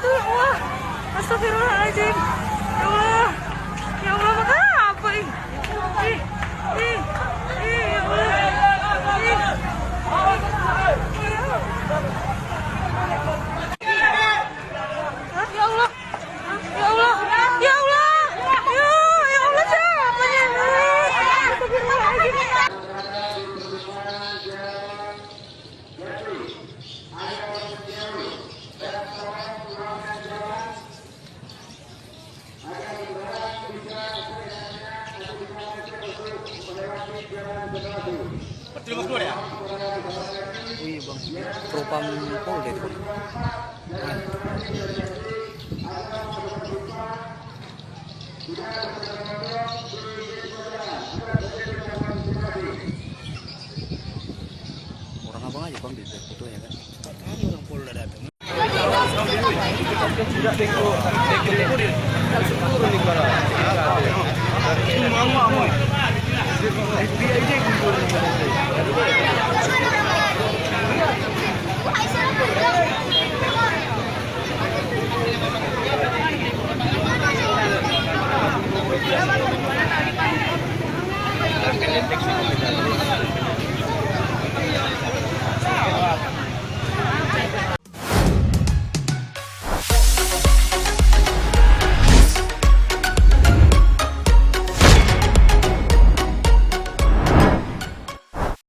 itu, ya Allah. Astagfirullahaladzim. Ya Allah. Ya Allah, makan apa ini? Ya Allah. Hah? Ya Allah. Ya Allah. Ya Allah. Ya Allah, siapanya? Astagfirullahaladzim. Terima keluar ya? Wih bang, propam Polda itu. Orang abang aja bang di fotonya kan? Tadi orang Polda datang. Tidak tengok dia. Turun di mana? Mama. FBI dia turun di mana?